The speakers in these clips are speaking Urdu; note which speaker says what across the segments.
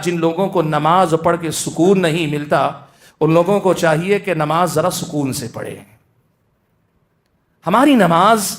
Speaker 1: جن لوگوں کو نماز پڑھ کے سکون نہیں ملتا ان لوگوں کو چاہیے کہ نماز ذرا سکون سے پڑھے. ہماری نماز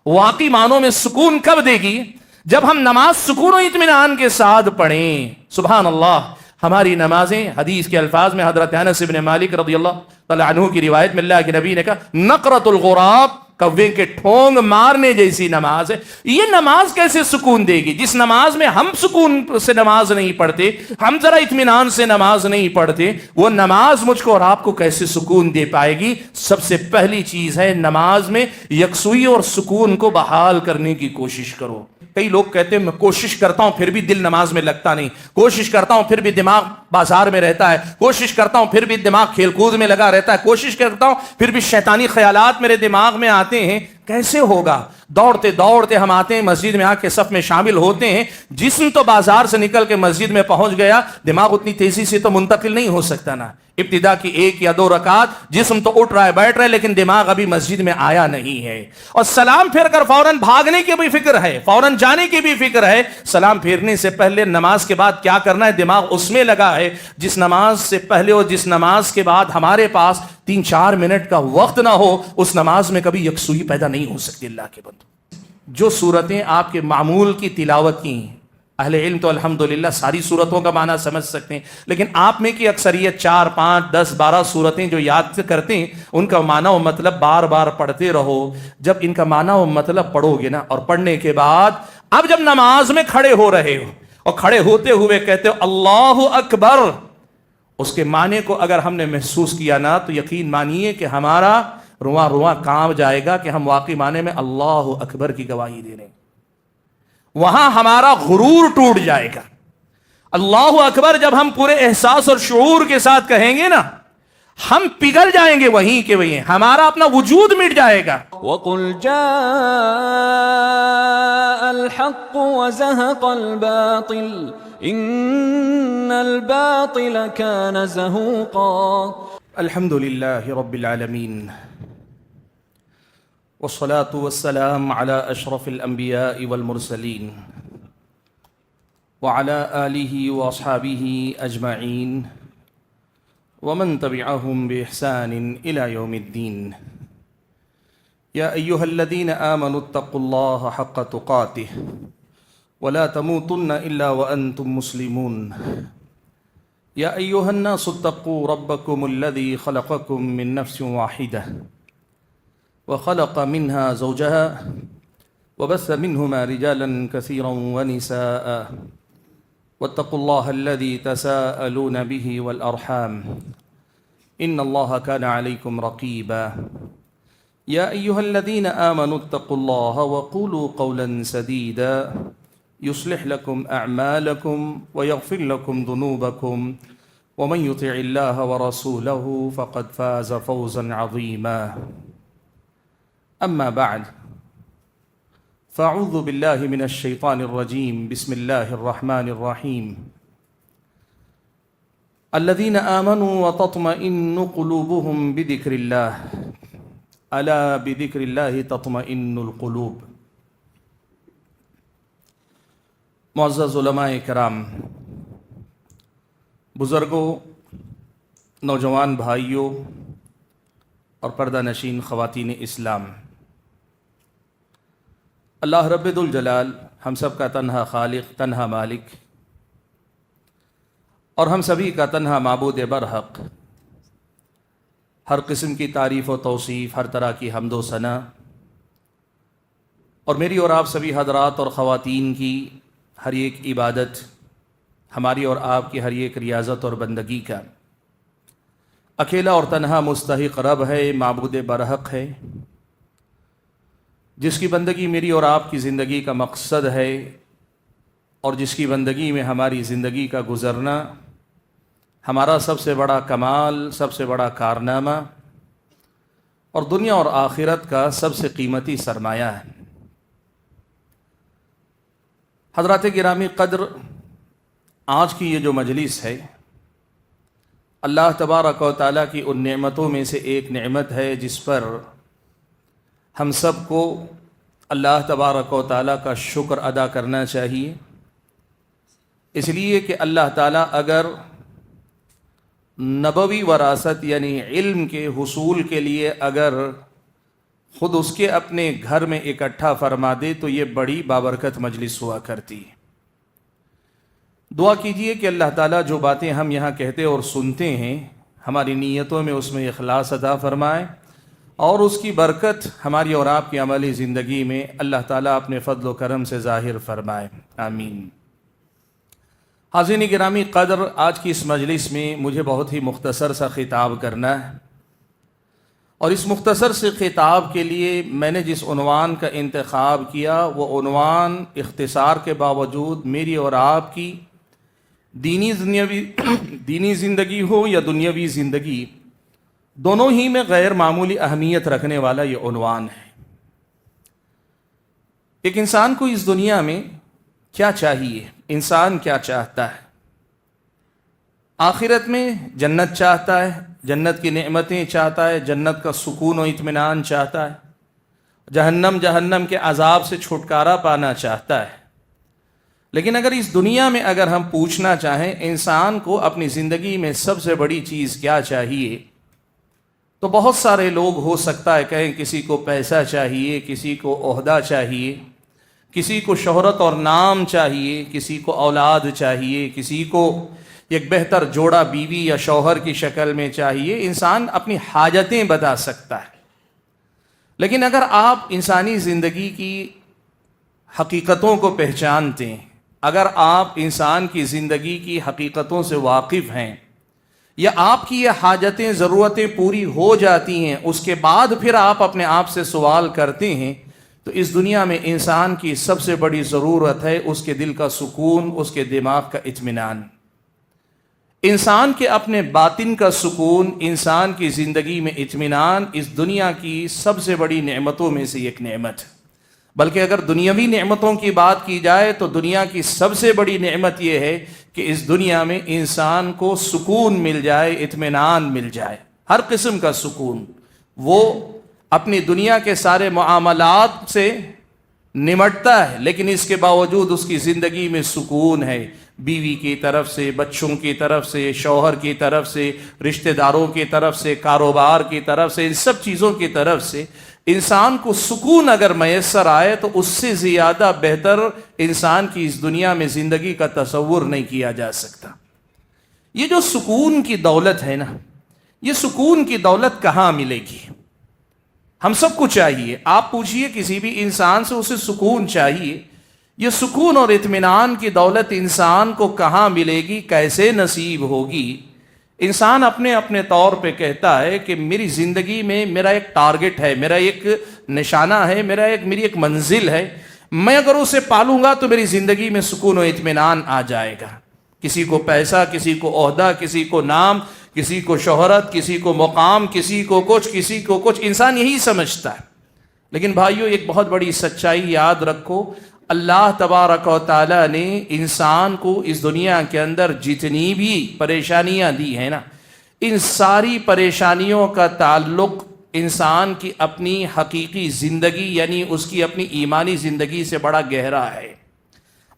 Speaker 1: واقعی معنوں میں سکون کب دے گی؟ جب ہم نماز سکون و اطمینان کے ساتھ پڑھیں. سبحان اللہ. ہماری نمازیں حدیث کے الفاظ میں حضرت انس بن مالک رضی اللہ تعالی عنہ کی روایت میں اللہ کے نبی نے کہا نقرۃ الغراب، کوے کے ٹھونگ مارنے جیسی نماز ہے. یہ نماز کیسے سکون دے گی؟ جس نماز میں ہم سکون سے نماز نہیں پڑھتے، ہم ذرا اطمینان سے نماز نہیں پڑھتے، وہ نماز مجھ کو اور آپ کو کیسے سکون دے پائے گی؟ سب سے پہلی چیز ہے نماز میں یکسوئی اور سکون کو بحال کرنے کی کوشش کرو. کئی لوگ کہتے ہیں میں کوشش کرتا ہوں پھر بھی دل نماز میں لگتا نہیں، کوشش کرتا ہوں پھر بھی دماغ بازار میں رہتا ہے، کوشش کرتا ہوں پھر بھی دماغ کھیل کود میں لگا رہتا ہے، کوشش کرتا ہوں پھر بھی شیطانی خیالات میرے دماغ میں آتے ہیں. کیسے ہوگا؟ دوڑتے دوڑتے ہم آتے ہیں مسجد میں، آ کے صف میں شامل ہوتے ہیں. جسم تو بازار سے نکل کے مسجد میں پہنچ گیا، دماغ اتنی تیزی سے تو منتقل نہیں ہو سکتا نا. ابتدا کی 1 یا 2 رکعت جسم تو اٹھ رہا ہے بیٹھ رہا ہے لیکن دماغ ابھی مسجد میں آیا نہیں ہے. اور سلام پھیر کر فوراً بھاگنے کی بھی فکر ہے، فوراً جانے کی بھی فکر ہے. سلام پھیرنے سے پہلے نماز کے بعد کیا کرنا ہے دماغ اس میں لگا ہے. جس نماز سے پہلے اور جس نماز کے بعد ہمارے پاس 3-4 منٹ کا وقت نہ ہو اس نماز میں کبھی یکسوئی پیدا نہیں ہو سکتی. اللہ کے بندو، جو صورتیں آپ کے معمول کی تلاوت کی، اہل علم تو الحمدللہ ساری صورتوں کا معنی سمجھ سکتے ہیں، لیکن آپ میں کی اکثریت 4، 5، 10، 12 صورتیں جو یاد کرتے ہیں ان کا معنی و مطلب بار بار پڑھتے رہو. جب ان کا معنی و مطلب پڑھو گے نا، اور پڑھنے کے بعد اب جب نماز میں کھڑے ہو رہے ہو اور کھڑے ہوتے ہوئے کہتے ہو اللہ اکبر، اس کے معنی کو اگر ہم نے محسوس کیا نا تو یقین مانیے کہ ہمارا رواں رواں کام جائے گا کہ ہم واقعی معنی میں اللہ اکبر کی گواہی دے رہے ہیں. وہاں ہمارا غرور ٹوٹ جائے گا. اللہ اکبر جب ہم پورے احساس اور شعور کے ساتھ کہیں گے نا، ہم پگھل جائیں گے وہیں کے وہیں، ہمارا اپنا وجود مٹ جائے گا.
Speaker 2: وَقُلْ جَاءَ الْحَقُّ وَزَهَقَ الْبَاطِلُ إِنَّ الْبَاطِلَ كَانَ زَهُوقًا.
Speaker 1: الحمد للہ رب العالمین والصلاة والسلام على اشرف الانبیاء والمرسلین وعلى آلہ واصحابہ اجمعین ومن تبعهم بإحسان الى یوم الدین. یا ایہا الذین آمنوا اتقوا اللہ حق تقاته ولا تموتن الا وانتم مسلمون. یا ایہا الناس اتقوا ربکم الذی خلقکم من نفس واحدہ وخلق منها زوجها وبث منهما رجالا كثيرا ونساء واتقوا الله الذي تساءلون به والأرحام إن الله كان عليكم رقيبا. يا أيها الذين آمنوا اتقوا الله وقولوا قولا سديدا يصلح لكم أعمالكم ويغفر لكم ذنوبكم ومن يطع الله ورسوله فقد فاز فوزا عظيما. أما بعد فأعوذ بالله من الشيطان الرجيم. بسم الله الرحمن الرحيم. الذين آمنوا وتطمئن قلوبهم بذكر الله ألا بذكر الله تطمئن القلوب. معزز علماء کرام، بزرگوں، نوجوان بھائیوں اور پردہ نشین خواتین اسلام، اللہ رب الجلال ہم سب کا تنہا خالق، تنہا مالک اور ہم سبھی کا تنہا معبود برحق، ہر قسم کی تعریف و توصیف، ہر طرح کی حمد و ثنا، اور میری اور آپ سبھی حضرات اور خواتین کی ہر ایک عبادت، ہماری اور آپ کی ہر ایک ریاضت اور بندگی کا اکیلا اور تنہا مستحق رب ہے، معبود برحق ہے، جس کی بندگی میری اور آپ کی زندگی کا مقصد ہے، اور جس کی بندگی میں ہماری زندگی کا گزرنا ہمارا سب سے بڑا کمال، سب سے بڑا کارنامہ اور دنیا اور آخرت کا سب سے قیمتی سرمایہ ہے. حضرات گرامی قدر، آج کی یہ جو مجلس ہے اللہ تبارک و تعالیٰ کی ان نعمتوں میں سے ایک نعمت ہے جس پر ہم سب کو اللہ تبارک و تعالیٰ کا شکر ادا کرنا چاہیے. اس لیے کہ اللہ تعالیٰ اگر نبوی وراثت یعنی علم کے حصول کے لیے اگر خود اس کے اپنے گھر میں اکٹھا فرما دے تو یہ بڑی بابرکت مجلس ہوا کرتی. دعا کیجئے کہ اللہ تعالیٰ جو باتیں ہم یہاں کہتے اور سنتے ہیں ہماری نیتوں میں اس میں اخلاص عطا فرمائے اور اس کی برکت ہماری اور آپ کی عملی زندگی میں اللہ تعالیٰ اپنے فضل و کرم سے ظاہر فرمائے. آمین. حاضرین گرامی قدر، آج کی اس مجلس میں مجھے بہت ہی مختصر سا خطاب کرنا ہے، اور اس مختصر سے خطاب کے لیے میں نے جس عنوان کا انتخاب کیا وہ عنوان اختصار کے باوجود میری اور آپ کی دینی زندگی ہو یا دنیاوی زندگی دونوں ہی میں غیر معمولی اہمیت رکھنے والا یہ عنوان ہے. ایک انسان کو اس دنیا میں کیا چاہیے؟ انسان کیا چاہتا ہے؟ آخرت میں جنت چاہتا ہے، جنت کی نعمتیں چاہتا ہے، جنت کا سکون و اطمینان چاہتا ہے، جہنم کے عذاب سے چھٹکارا پانا چاہتا ہے. لیکن اگر اس دنیا میں اگر ہم پوچھنا چاہیں انسان کو اپنی زندگی میں سب سے بڑی چیز کیا چاہیے، تو بہت سارے لوگ ہو سکتا ہے کہیں کسی کو پیسہ چاہیے، کسی کو عہدہ چاہیے، کسی کو شہرت اور نام چاہیے، کسی کو اولاد چاہیے، کسی کو ایک بہتر جوڑا بیوی یا شوہر کی شکل میں چاہیے. انسان اپنی حاجتیں بتا سکتا ہے. لیکن اگر آپ انسانی زندگی کی حقیقتوں کو پہچانتے ہیں، اگر آپ انسان کی زندگی کی حقیقتوں سے واقف ہیں، یا آپ کی یہ حاجتیں ضرورتیں پوری ہو جاتی ہیں، اس کے بعد پھر آپ اپنے آپ سے سوال کرتے ہیں، تو اس دنیا میں انسان کی سب سے بڑی ضرورت ہے اس کے دل کا سکون، اس کے دماغ کا اطمینان. انسان کے اپنے باطن کا سکون، انسان کی زندگی میں اطمینان اس دنیا کی سب سے بڑی نعمتوں میں سے ایک نعمت ہے. بلکہ اگر دنیاوی نعمتوں کی بات کی جائے تو دنیا کی سب سے بڑی نعمت یہ ہے کہ اس دنیا میں انسان کو سکون مل جائے، اطمینان مل جائے، ہر قسم کا سکون. وہ اپنی دنیا کے سارے معاملات سے نمٹتا ہے لیکن اس کے باوجود اس کی زندگی میں سکون ہے. بیوی کی طرف سے، بچوں کی طرف سے، شوہر کی طرف سے، رشتہ داروں کی طرف سے، کاروبار کی طرف سے، ان سب چیزوں کی طرف سے انسان کو سکون اگر میسر آئے تو اس سے زیادہ بہتر انسان کی اس دنیا میں زندگی کا تصور نہیں کیا جا سکتا. یہ جو سکون کی دولت ہے نا، یہ سکون کی دولت کہاں ملے گی؟ ہم سب کو چاہیے. آپ پوچھئے کسی بھی انسان سے، اسے سکون چاہیے. یہ سکون اور اطمینان کی دولت انسان کو کہاں ملے گی، کیسے نصیب ہوگی؟ انسان اپنے اپنے طور پہ کہتا ہے کہ میری زندگی میں میرا ایک ٹارگٹ ہے، میرا ایک نشانہ ہے، میری ایک منزل ہے. میں اگر اسے پالوں گا تو میری زندگی میں سکون و اطمینان آ جائے گا. کسی کو پیسہ، کسی کو عہدہ، کسی کو نام، کسی کو شہرت، کسی کو مقام، کسی کو کچھ انسان یہی سمجھتا ہے. لیکن بھائیو ایک بہت بڑی سچائی یاد رکھو، اللہ تبارک و تعالیٰ نے انسان کو اس دنیا کے اندر جتنی بھی پریشانیاں دی ہیں نا، ان ساری پریشانیوں کا تعلق انسان کی اپنی حقیقی زندگی یعنی اس کی اپنی ایمانی زندگی سے بڑا گہرا ہے.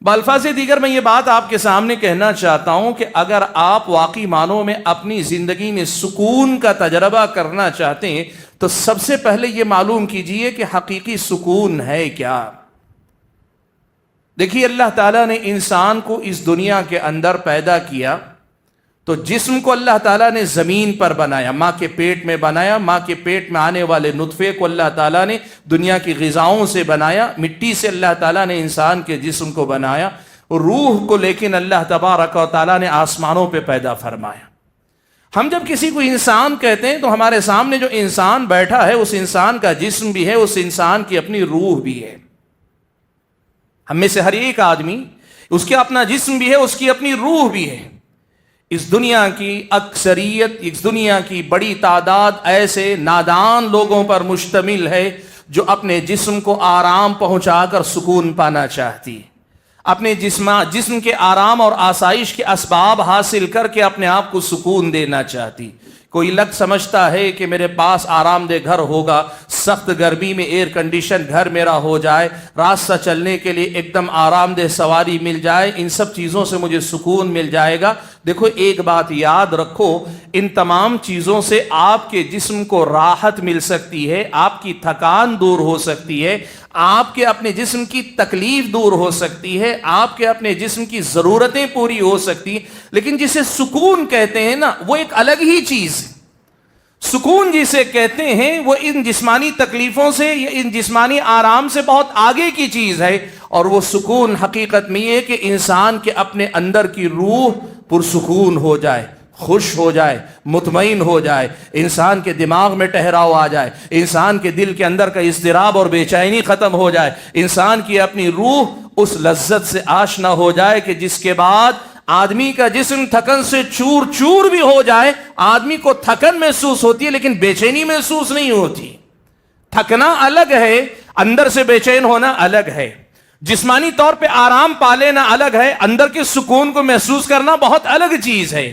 Speaker 1: بالفاظ دیگر میں یہ بات آپ کے سامنے کہنا چاہتا ہوں کہ اگر آپ واقعی معنوں میں اپنی زندگی میں سکون کا تجربہ کرنا چاہتے ہیں تو سب سے پہلے یہ معلوم کیجئے کہ حقیقی سکون ہے کیا. دیکھیے اللہ تعالیٰ نے انسان کو اس دنیا کے اندر پیدا کیا تو جسم کو اللہ تعالیٰ نے زمین پر بنایا، ماں کے پیٹ میں بنایا. ماں کے پیٹ میں آنے والے نطفے کو اللہ تعالیٰ نے دنیا کی غذاؤں سے بنایا. مٹی سے اللہ تعالیٰ نے انسان کے جسم کو بنایا. روح کو لیکن اللہ تبارک و تعالیٰ نے آسمانوں پہ پیدا فرمایا. ہم جب کسی کو انسان کہتے ہیں تو ہمارے سامنے جو انسان بیٹھا ہے اس انسان کا جسم بھی ہے، اس انسان کی اپنی روح بھی ہے. ہم میں سے ہر ایک آدمی اس کے اپنا جسم بھی ہے، اس کی اپنی روح بھی ہے. اس دنیا کی اکثریت، اس دنیا کی بڑی تعداد ایسے نادان لوگوں پر مشتمل ہے جو اپنے جسم کو آرام پہنچا کر سکون پانا چاہتی ہے، اپنے جسم کے آرام اور آسائش کے اسباب حاصل کر کے اپنے آپ کو سکون دینا چاہتی. کوئی لگ سمجھتا ہے کہ میرے پاس آرام دہ گھر ہوگا، سخت گرمی میں ایئر کنڈیشن گھر میرا ہو جائے، راستہ چلنے کے لیے ایک دم آرام دہ سواری مل جائے، ان سب چیزوں سے مجھے سکون مل جائے گا۔ دیکھو ایک بات یاد رکھو، ان تمام چیزوں سے آپ کے جسم کو راحت مل سکتی ہے، آپ کی تھکان دور ہو سکتی ہے، آپ کے اپنے جسم کی تکلیف دور ہو سکتی ہے، آپ کے اپنے جسم کی ضرورتیں پوری ہو سکتی ہیں، لیکن جسے سکون کہتے ہیں نا، وہ ایک الگ ہی چیز ہے۔ سکون جسے کہتے ہیں وہ ان جسمانی تکلیفوں سے یا ان جسمانی آرام سے بہت آگے کی چیز ہے، اور وہ سکون حقیقت میں یہ کہ انسان کے اپنے اندر کی روح پرسکون ہو جائے، خوش ہو جائے، مطمئن ہو جائے، انسان کے دماغ میں ٹھہراؤ آ جائے، انسان کے دل کے اندر کا اضطراب اور بے چینی ختم ہو جائے، انسان کی اپنی روح اس لذت سے آشنا ہو جائے کہ جس کے بعد آدمی کا جسم تھکن سے چور چور بھی ہو جائے، آدمی کو تھکن محسوس ہوتی ہے لیکن بے چینی محسوس نہیں ہوتی۔ تھکنا الگ ہے، اندر سے بے چین ہونا الگ ہے، جسمانی طور پہ آرام پا لینا الگ ہے، اندر کے سکون کو محسوس کرنا بہت الگ چیز ہے۔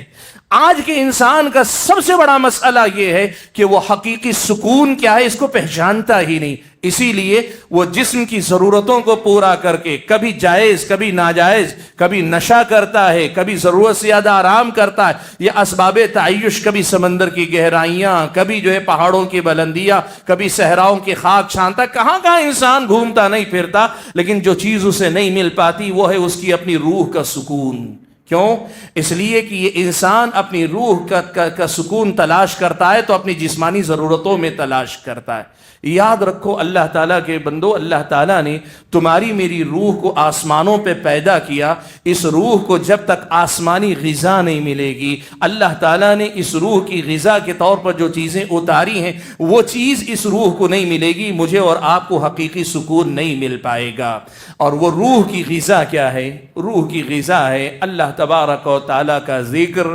Speaker 1: آج کے انسان کا سب سے بڑا مسئلہ یہ ہے کہ وہ حقیقی سکون کیا ہے اس کو پہچانتا ہی نہیں، اسی لیے وہ جسم کی ضرورتوں کو پورا کر کے کبھی جائز کبھی ناجائز، کبھی نشہ کرتا ہے، کبھی ضرورت سے زیادہ آرام کرتا ہے، یا اسباب تعیش، کبھی سمندر کی گہرائیاں، کبھی جو ہے پہاڑوں کی بلندیاں، کبھی صحراؤں کی خاک چھانتا، کہاں کہاں انسان گھومتا نہیں پھرتا، لیکن جو چیز اسے نہیں مل پاتی وہ ہے اس کی اپنی روح کا سکون۔ کیوں؟ اس لیے کہ یہ انسان اپنی روح کا سکون تلاش کرتا ہے تو اپنی جسمانی ضرورتوں میں تلاش کرتا ہے۔ یاد رکھو اللہ تعالیٰ کے بندو، اللہ تعالیٰ نے تمہاری میری روح کو آسمانوں پہ پیدا کیا، اس روح کو جب تک آسمانی غذا نہیں ملے گی، اللہ تعالیٰ نے اس روح کی غذا کے طور پر جو چیزیں اتاری ہیں وہ چیز اس روح کو نہیں ملے گی، مجھے اور آپ کو حقیقی سکون نہیں مل پائے گا۔ اور وہ روح کی غذا کیا ہے؟ روح کی غذا ہے اللہ تبارک و تعالیٰ کا ذکر،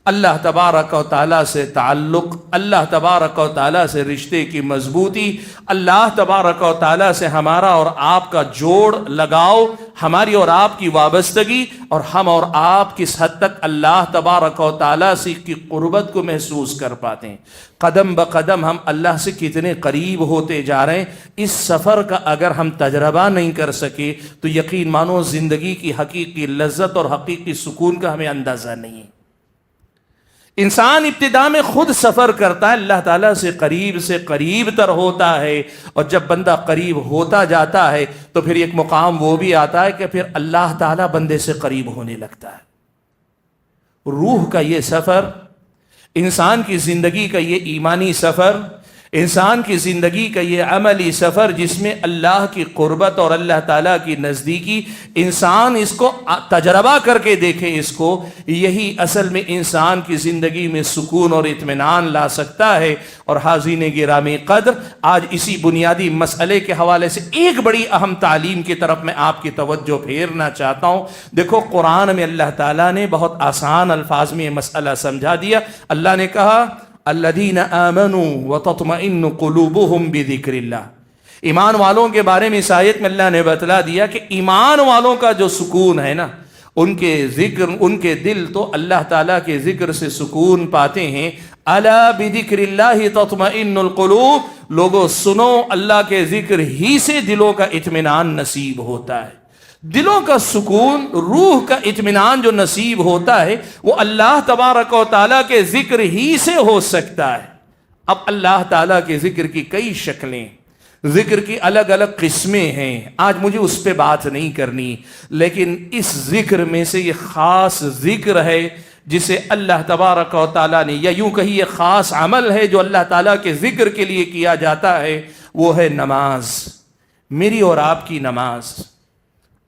Speaker 1: اللہ تبارک و تعالیٰ سے تعلق، اللہ تبارک و تعالیٰ سے رشتے کی مضبوطی، اللہ تبارک و تعالیٰ سے ہمارا اور آپ کا جوڑ لگاؤ، ہماری اور آپ کی وابستگی، اور ہم اور آپ کس حد تک اللہ تبارک و تعالیٰ سے کی قربت کو محسوس کر پاتے ہیں، قدم بقدم ہم اللہ سے کتنے قریب ہوتے جا رہے ہیں۔ اس سفر کا اگر ہم تجربہ نہیں کر سکے تو یقین مانو زندگی کی حقیقی لذت اور حقیقی سکون کا ہمیں اندازہ نہیں ہے۔ انسان ابتدا میں خود سفر کرتا ہے، اللہ تعالیٰ سے قریب تر ہوتا ہے، اور جب بندہ قریب ہوتا جاتا ہے تو پھر ایک مقام وہ بھی آتا ہے کہ پھر اللہ تعالیٰ بندے سے قریب ہونے لگتا ہے۔ روح کا یہ سفر، انسان کی زندگی کا یہ ایمانی سفر، انسان کی زندگی کا یہ عملی سفر جس میں اللہ کی قربت اور اللہ تعالیٰ کی نزدیکی، انسان اس کو تجربہ کر کے دیکھے، اس کو، یہی اصل میں انسان کی زندگی میں سکون اور اطمینان لا سکتا ہے۔ اور حاضرین گرامی قدر، آج اسی بنیادی مسئلے کے حوالے سے ایک بڑی اہم تعلیم کی طرف میں آپ کی توجہ پھیرنا چاہتا ہوں۔ دیکھو قرآن میں اللہ تعالیٰ نے بہت آسان الفاظ میں یہ مسئلہ سمجھا دیا۔ اللہ نے کہا الذین آمنوا وتطمئن قلوبهم بذکر اللہ، ایمان والوں کے بارے میں اس آیت میں اللہ نے بتلا دیا کہ ایمان والوں کا جو سکون ہے نا، ان کے ذکر، ان کے دل تو اللہ تعالیٰ کے ذکر سے سکون پاتے ہیں۔ الا بذکر اللہ تطمئن القلوب، لوگوں سنو، اللہ کے ذکر ہی سے دلوں کا اطمینان نصیب ہوتا ہے۔ دلوں کا سکون، روح کا اطمینان جو نصیب ہوتا ہے وہ اللہ تبارک و تعالیٰ کے ذکر ہی سے ہو سکتا ہے۔ اب اللہ تعالیٰ کے ذکر کی کئی شکلیں، ذکر کی الگ الگ قسمیں ہیں، آج مجھے اس پہ بات نہیں کرنی، لیکن اس ذکر میں سے یہ خاص ذکر ہے جسے اللہ تبارک و تعالیٰ نے، یا یوں کہیے یہ خاص عمل ہے جو اللہ تعالیٰ کے ذکر کے لیے کیا جاتا ہے، وہ ہے نماز، میری اور آپ کی نماز۔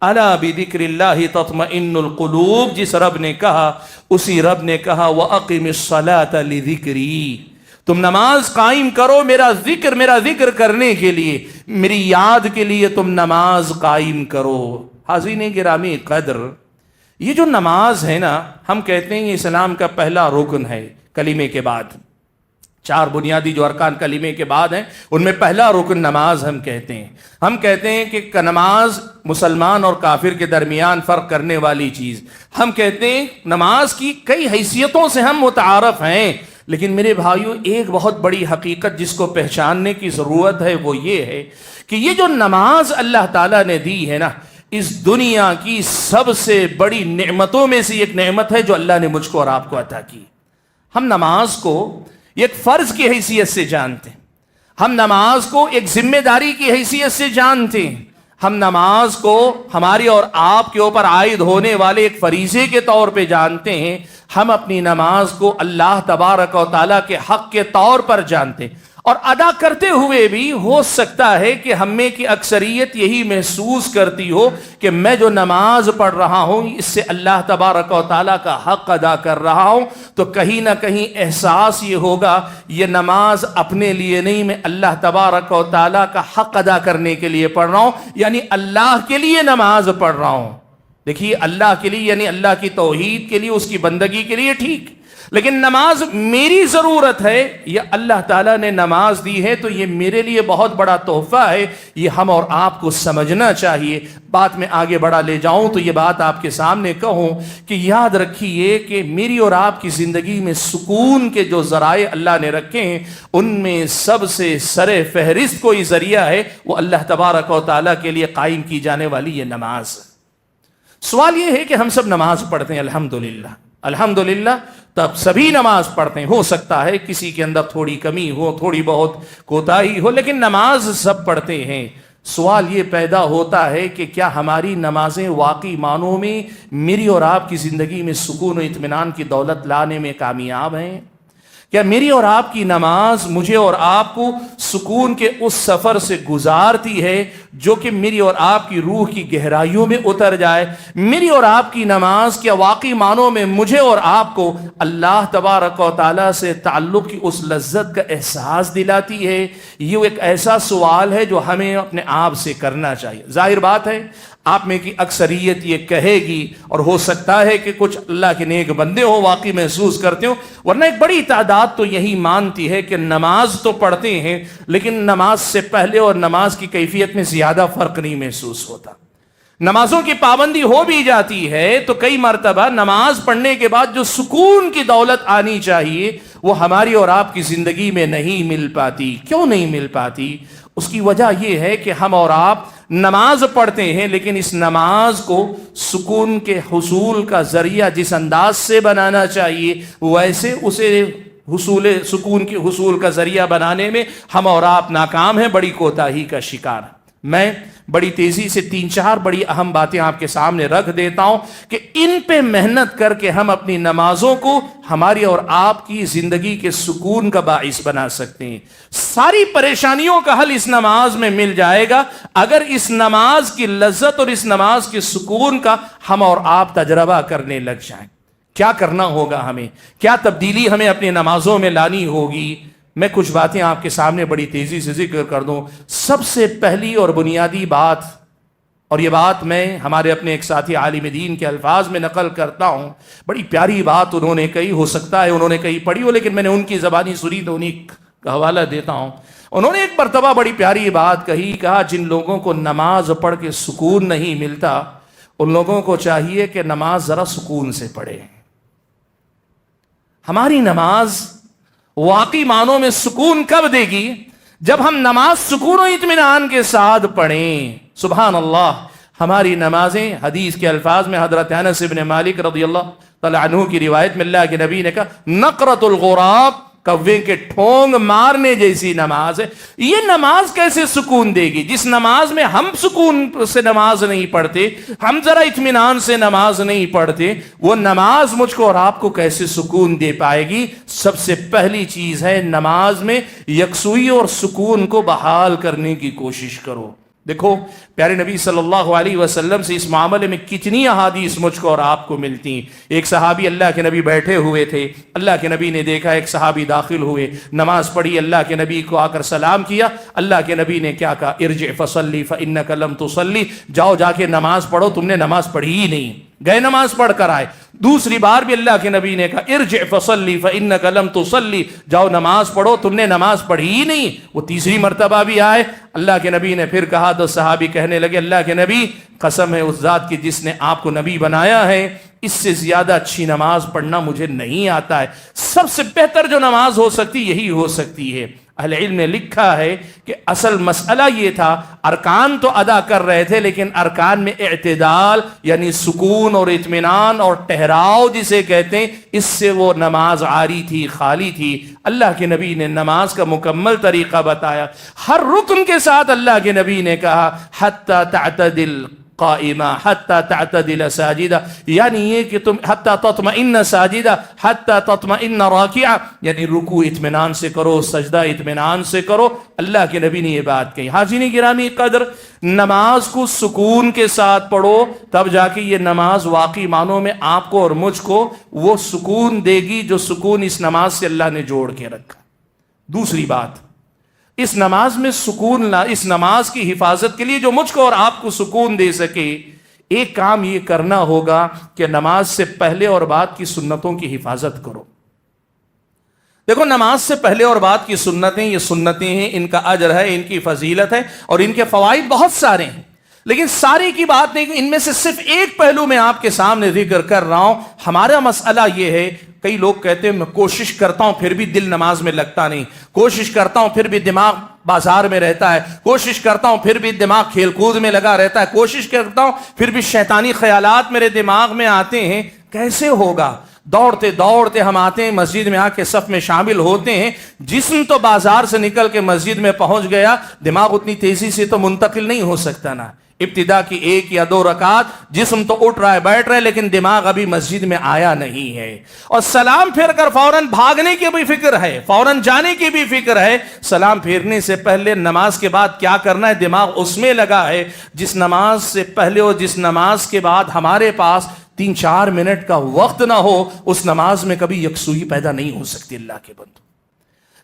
Speaker 1: الا بذکر اللہ تطمئن القلوب، جس رب نے کہا اسی رب نے کہا وَأَقِمِ الصَّلَاةَ لِذِكْرِي، تم نماز قائم کرو میرا ذکر کرنے کے لیے، میری یاد کے لیے تم نماز قائم کرو۔ حاضرین گرامی قدر، یہ جو نماز ہے نا، ہم کہتے ہیں یہ اسلام کا پہلا رکن ہے کلمے کے بعد، 4 بنیادی جو ارکان کلمے کے بعد ہیں ان میں پہلا رکن نماز ہم کہتے ہیں۔ ہم کہتے ہیں کہ نماز مسلمان اور کافر کے درمیان فرق کرنے والی چیز، ہم کہتے ہیں نماز کی کئی حیثیتوں سے ہم متعارف ہیں، لیکن میرے بھائیوں ایک بہت بڑی حقیقت جس کو پہچاننے کی ضرورت ہے وہ یہ ہے کہ یہ جو نماز اللہ تعالیٰ نے دی ہے نا، اس دنیا کی سب سے بڑی نعمتوں میں سے ایک نعمت ہے جو اللہ نے مجھ کو اور آپ کو عطا کی۔ ہم نماز کو ایک فرض کی حیثیت سے جانتے ہیں، ہم نماز کو ایک ذمہ داری کی حیثیت سے جانتے ہیں، ہم نماز کو ہماری اور آپ کے اوپر عائد ہونے والے ایک فریضے کے طور پہ جانتے ہیں، ہم اپنی نماز کو اللہ تبارک و تعالیٰ کے حق کے طور پر جانتے ہیں، اور ادا کرتے ہوئے بھی ہو سکتا ہے کہ ہم میں کی اکثریت یہی محسوس کرتی ہو کہ میں جو نماز پڑھ رہا ہوں اس سے اللہ تبارک و تعالیٰ کا حق ادا کر رہا ہوں، تو کہیں نہ کہیں احساس یہ ہوگا یہ نماز اپنے لیے نہیں، میں اللہ تبارک و تعالیٰ کا حق ادا کرنے کے لیے پڑھ رہا ہوں، یعنی اللہ کے لیے نماز پڑھ رہا ہوں۔ دیکھیے اللہ کے لیے یعنی اللہ کی توحید کے لیے، اس کی بندگی کے لیے ٹھیک، لیکن نماز میری ضرورت ہے یا اللہ تعالیٰ نے نماز دی ہے تو یہ میرے لیے بہت بڑا تحفہ ہے، یہ ہم اور آپ کو سمجھنا چاہیے۔ بات میں آگے بڑھا لے جاؤں تو یہ بات آپ کے سامنے کہوں کہ یاد رکھیے کہ میری اور آپ کی زندگی میں سکون کے جو ذرائع اللہ نے رکھے ہیں ان میں سب سے سر فہرست کوئی ذریعہ ہے، وہ اللہ تبارک و تعالیٰ کے لیے قائم کی جانے والی یہ نماز۔ سوال یہ ہے کہ ہم سب نماز پڑھتے ہیں، الحمدللہ الحمدللہ، تب سبھی نماز پڑھتے ہیں، ہو سکتا ہے کسی کے اندر تھوڑی کمی ہو، تھوڑی بہت کوتاہی ہو، لیکن نماز سب پڑھتے ہیں۔ سوال یہ پیدا ہوتا ہے کہ کیا ہماری نمازیں واقعی معنوں میں میری اور آپ کی زندگی میں سکون و اطمینان کی دولت لانے میں کامیاب ہیں؟ کیا میری اور آپ کی نماز مجھے اور آپ کو سکون کے اس سفر سے گزارتی ہے جو کہ میری اور آپ کی روح کی گہرائیوں میں اتر جائے؟ میری اور آپ کی نماز کیا واقعی معنوں میں مجھے اور آپ کو اللہ تبارک و تعالیٰ سے تعلق کی اس لذت کا احساس دلاتی ہے؟ یہ ایک ایسا سوال ہے جو ہمیں اپنے آپ سے کرنا چاہیے۔ ظاہر بات ہے آپ میں کی اکثریت یہ کہے گی، اور ہو سکتا ہے کہ کچھ اللہ کے نیک بندے ہو واقعی محسوس کرتے ہو، ورنہ ایک بڑی تعداد تو یہی مانتی ہے کہ نماز تو پڑھتے ہیں لیکن نماز سے پہلے اور نماز کی کیفیت میں زیادہ فرق نہیں محسوس ہوتا۔ نمازوں کی پابندی ہو بھی جاتی ہے تو کئی مرتبہ نماز پڑھنے کے بعد جو سکون کی دولت آنی چاہیے وہ ہماری اور آپ کی زندگی میں نہیں مل پاتی۔ کیوں نہیں مل پاتی؟ اس کی وجہ یہ ہے کہ ہم اور آپ نماز پڑھتے ہیں لیکن اس نماز کو سکون کے حصول کا ذریعہ جس انداز سے بنانا چاہیے ویسے اسے سکون کے حصول کا ذریعہ بنانے میں ہم اور آپ ناکام ہیں، بڑی کوتاہی کا شکار۔ میں بڑی تیزی سے 3-4 بڑی اہم باتیں آپ کے سامنے رکھ دیتا ہوں کہ ان پہ محنت کر کے ہم اپنی نمازوں کو ہماری اور آپ کی زندگی کے سکون کا باعث بنا سکتے ہیں۔ ساری پریشانیوں کا حل اس نماز میں مل جائے گا اگر اس نماز کی لذت اور اس نماز کے سکون کا ہم اور آپ تجربہ کرنے لگ جائیں۔ کیا کرنا ہوگا ہمیں؟ کیا تبدیلی ہمیں اپنی نمازوں میں لانی ہوگی؟ میں کچھ باتیں آپ کے سامنے بڑی تیزی سے ذکر کر دوں۔ سب سے پہلی اور بنیادی بات، اور یہ بات میں ہمارے اپنے ایک ساتھی عالم دین کے الفاظ میں نقل کرتا ہوں، بڑی پیاری بات انہوں نے کہی، ہو سکتا ہے انہوں نے کہیں پڑھی ہو لیکن میں نے ان کی زبانی سنی تو انہیں کا حوالہ دیتا ہوں۔ انہوں نے ایک مرتبہ بڑی پیاری بات کہی، کہا جن لوگوں کو نماز پڑھ کے سکون نہیں ملتا ان لوگوں کو چاہیے کہ نماز ذرا سکون سے پڑھے۔ ہماری نماز واقعی معنوں میں سکون کب دے گی؟ جب ہم نماز سکون و اطمینان کے ساتھ پڑھیں۔ سبحان اللہ، ہماری نمازیں حدیث کے الفاظ میں حضرت انس بن مالک رضی اللہ تعالی عنہ کی روایت میں اللہ کے نبی نے کہا نقرۃ الغراب، کوے کے ٹھونگ مارنے جیسی نماز ہے۔ یہ نماز کیسے سکون دے گی؟ جس نماز میں ہم سکون سے نماز نہیں پڑھتے، ہم ذرا اطمینان سے نماز نہیں پڑھتے، وہ نماز مجھ کو اور آپ کو کیسے سکون دے پائے گی؟ سب سے پہلی چیز ہے نماز میں یکسوئی اور سکون کو بحال کرنے کی کوشش کرو۔ دیکھو پیارے نبی صلی اللہ علیہ وسلم سے اس معاملے میں کتنی احادیث مجھ کو اور آپ کو ملتی ہیں۔ ایک صحابی اللہ کے نبی بیٹھے ہوئے تھے، اللہ کے نبی نے دیکھا ایک صحابی داخل ہوئے، نماز پڑھی، اللہ کے نبی کو آ کر سلام کیا۔ اللہ کے نبی نے کیا کہا؟ ارجع فصلی فانک لم تصلی، جاؤ جا کے نماز پڑھو، تم نے نماز پڑھی ہی نہیں۔ گئے نماز پڑھ کر آئے۔ دوسری بار بھی اللہ کے نبی نے کہا ارجع فصلی فانک لم تصلی، جاؤ نماز پڑھو، تم نے نماز پڑھی ہی نہیں۔ وہ تیسری مرتبہ بھی آئے، اللہ کے نبی نے پھر کہا تو صحابی کہنے لگے اللہ کے نبی قسم ہے اس ذات کی جس نے آپ کو نبی بنایا ہے، اس سے زیادہ اچھی نماز پڑھنا مجھے نہیں آتا ہے. سب سے بہتر جو نماز ہو سکتی یہی ہو سکتی ہے. اہل علم نے لکھا ہے کہ اصل مسئلہ یہ تھا، ارکان تو ادا کر رہے تھے لیکن ارکان میں اعتدال یعنی سکون اور اطمینان اور ٹھہراؤ جسے کہتے ہیں، اس سے وہ نماز عاری تھی، خالی تھی. اللہ کے نبی نے نماز کا مکمل طریقہ بتایا. ہر رکن کے ساتھ اللہ کے نبی نے کہا حتی تعتدل قائمہ حتی تعتدل ساجدہ، یعنی یہ کہ تم حتی تطمئن ساجدہ حتی تطمئن راکعہ، یعنی رکوع اطمینان سے کرو، سجدہ اطمینان سے کرو. اللہ کے نبی نے یہ بات کہی. حاضرین گرامی قدر، نماز کو سکون کے ساتھ پڑھو تب جا کے یہ نماز واقعی معنوں میں آپ کو اور مجھ کو وہ سکون دے گی جو سکون اس نماز سے اللہ نے جوڑ کے رکھا. دوسری بات، اس نماز میں سکون لا، اس نماز کی حفاظت کے لیے جو مجھ کو اور آپ کو سکون دے سکے، ایک کام یہ کرنا ہوگا کہ نماز سے پہلے اور بعد کی سنتوں کی حفاظت کرو. دیکھو، نماز سے پہلے اور بعد کی سنتیں، یہ سنتیں ہیں، ان کا اجر ہے، ان کی فضیلت ہے اور ان کے فوائد بہت سارے ہیں، لیکن ساری کی بات نہیں. ان میں سے صرف ایک پہلو میں آپ کے سامنے ذکر کر رہا ہوں. ہمارا مسئلہ یہ ہے، کئی لوگ کہتے ہیں میں کوشش کرتا ہوں پھر بھی دل نماز میں لگتا نہیں، کوشش کرتا ہوں پھر بھی دماغ بازار میں رہتا ہے، کوشش کرتا ہوں پھر بھی دماغ کھیل کود میں لگا رہتا ہے، کوشش کرتا ہوں پھر بھی شیطانی خیالات میرے دماغ میں آتے ہیں. کیسے ہوگا؟ دوڑتے دوڑتے ہم آتے ہیں مسجد میں، آ کے صف میں شامل ہوتے ہیں، جسم تو بازار سے نکل کے مسجد میں پہنچ گیا، دماغ اتنی تیزی سے تو منتقل نہیں ہو سکتا نا. ابتدا کی 1 یا 2 رکعت جسم تو اٹھ رہا ہے، بیٹھ رہا ہے، لیکن دماغ ابھی مسجد میں آیا نہیں ہے. اور سلام پھیر کر فوراً بھاگنے کی بھی فکر ہے، فوراً جانے کی بھی فکر ہے. سلام پھیرنے سے پہلے نماز کے بعد کیا کرنا ہے، دماغ اس میں لگا ہے. جس نماز سے پہلے اور جس نماز کے بعد ہمارے پاس 3-4 منٹ کا وقت نہ ہو، اس نماز میں کبھی یکسوئی پیدا نہیں ہو سکتی. اللہ کے بندو،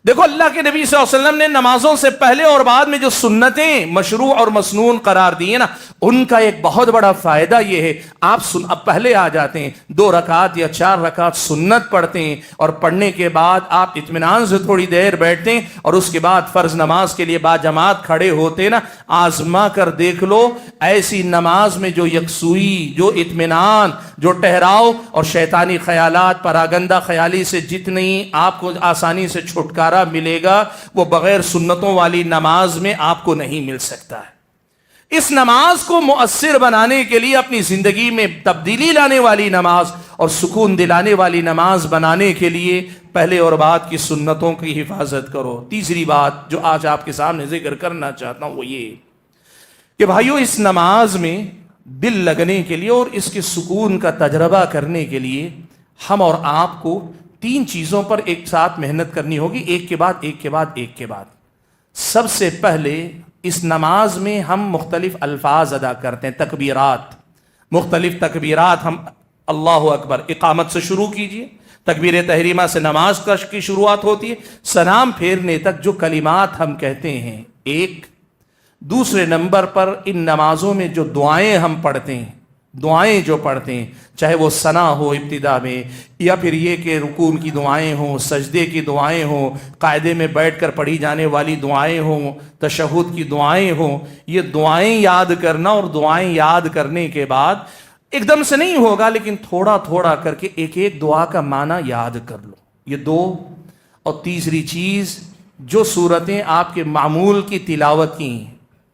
Speaker 1: دیکھو، اللہ کے نبی صلی اللہ علیہ وسلم نے نمازوں سے پہلے اور بعد میں جو سنتیں مشروع اور مسنون قرار دی ہیں نا، ان کا ایک بہت بڑا فائدہ یہ ہے، آپ اب پہلے آ جاتے ہیں، 2 رکعت یا 4 رکعت سنت پڑھتے ہیں، اور پڑھنے کے بعد آپ اطمینان سے تھوڑی دیر بیٹھتے ہیں، اور اس کے بعد فرض نماز کے لیے باجماعت کھڑے ہوتے ہیں نا. آزما کر دیکھ لو، ایسی نماز میں جو یکسوئی، جو اطمینان، جو ٹھہراؤ اور شیطانی خیالات، پراگندہ خیالی سے جتنی آپ کو آسانی سے چھٹکارا ملے گا، وہ بغیر سنتوں والی نماز میں آپ کو نہیں مل سکتا ہے. اس نماز کو مؤثر بنانے کے لیے، اپنی زندگی میں تبدیلی لانے والی نماز اور سکون دلانے والی نماز بنانے کے لیے پہلے اور بعد کی سنتوں کی حفاظت کرو. تیسری بات جو آج آپ کے سامنے ذکر کرنا چاہتا ہوں وہ یہ کہ بھائیو، اس نماز میں دل لگنے کے لیے اور اس کے سکون کا تجربہ کرنے کے لیے ہم اور آپ کو 3 چیزوں پر ایک ساتھ محنت کرنی ہوگی، ایک کے بعد ایک کے بعد ایک کے بعد. سب سے پہلے اس نماز میں ہم مختلف الفاظ ادا کرتے ہیں، تکبیرات، مختلف تکبیرات. ہم اللہ اکبر اقامت سے شروع کیجئے، تکبیر تحریمہ سے نماز کی شروعات ہوتی ہے، سلام پھیرنے تک جو کلمات ہم کہتے ہیں. ایک دوسرے نمبر پر ان نمازوں میں جو دعائیں ہم پڑھتے ہیں، دعائیں جو پڑھتے ہیں، چاہے وہ ثنا ہو ابتدا میں، یا پھر یہ کہ رکوع کی دعائیں ہوں، سجدے کی دعائیں ہوں، قاعدے میں بیٹھ کر پڑھی جانے والی دعائیں ہوں، تشہد کی دعائیں ہوں، یہ دعائیں یاد کرنا. اور دعائیں یاد کرنے کے بعد ایک دم سے نہیں ہوگا، لیکن تھوڑا تھوڑا کر کے ایک ایک دعا کا معنی یاد کر لو. یہ 2. اور تیسری چیز، جو صورتیں آپ کے معمول کی تلاوت کی ہیں،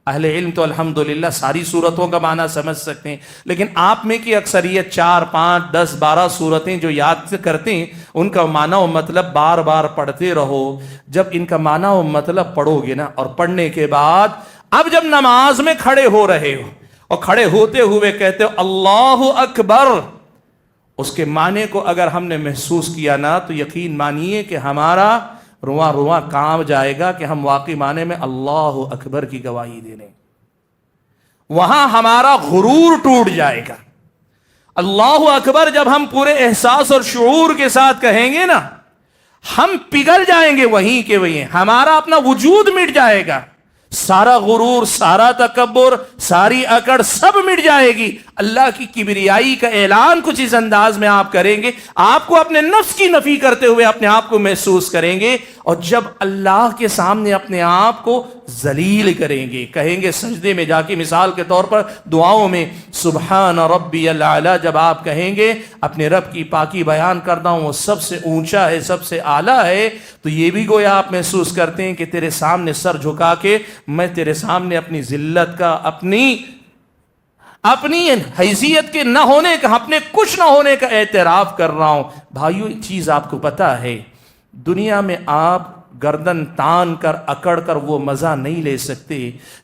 Speaker 1: اہل علم تو الحمدللہ ساری صورتوں کا معنی سمجھ سکتے ہیں، لیکن آپ میں کی اکثریت 4, 5, 10, 12 صورتیں جو یاد کرتے ہیں، ان کا معنی و مطلب بار بار پڑھتے رہو. جب ان کا معنی و مطلب پڑھو گے نا، اور پڑھنے کے بعد اب جب نماز میں کھڑے ہو رہے ہو اور کھڑے ہوتے ہوئے کہتے ہو اللہ اکبر، اس کے معنی کو اگر ہم نے محسوس کیا نا، تو یقین مانیے کہ ہمارا رواں رواں کام جائے گا کہ ہم واقعی معنی میں اللہ اکبر کی گواہی دے لیں. وہاں ہمارا غرور ٹوٹ جائے گا. اللہ اکبر جب ہم پورے احساس اور شعور کے ساتھ کہیں گے نا، ہم پگھل جائیں گے وہیں کے وہیں، ہمارا اپنا وجود مٹ جائے گا. سارا غرور، سارا تکبر، ساری اکڑ سب مٹ جائے گی. اللہ کی کبریائی کا اعلان کچھ اس انداز میں آپ کریں گے، آپ کو اپنے نفس کی نفی کرتے ہوئے اپنے آپ کو محسوس کریں گے، اور جب اللہ کے سامنے اپنے آپ کو ذلیل کریں گے، کہیں گے سجدے میں جا کے، مثال کے طور پر دعاؤں میں سبحان ربی الاعلی جب آپ کہیں گے اپنے رب کی پاکی بیان کرتا ہوں، وہ سب سے اونچا ہے، سب سے اعلیٰ ہے، تو یہ بھی گویا آپ محسوس کرتے ہیں کہ تیرے سامنے سر جھکا کے میں تیرے سامنے اپنی ذلت کا، اپنی حیثیت کے نہ ہونے کا، اپنے کچھ نہ ہونے کا اعتراف کر رہا ہوں۔ بھائیو ایک چیز آپ کو پتا ہے، دنیا میں آپ گردن تان کر اکڑ کر وہ مزہ نہیں لے سکتے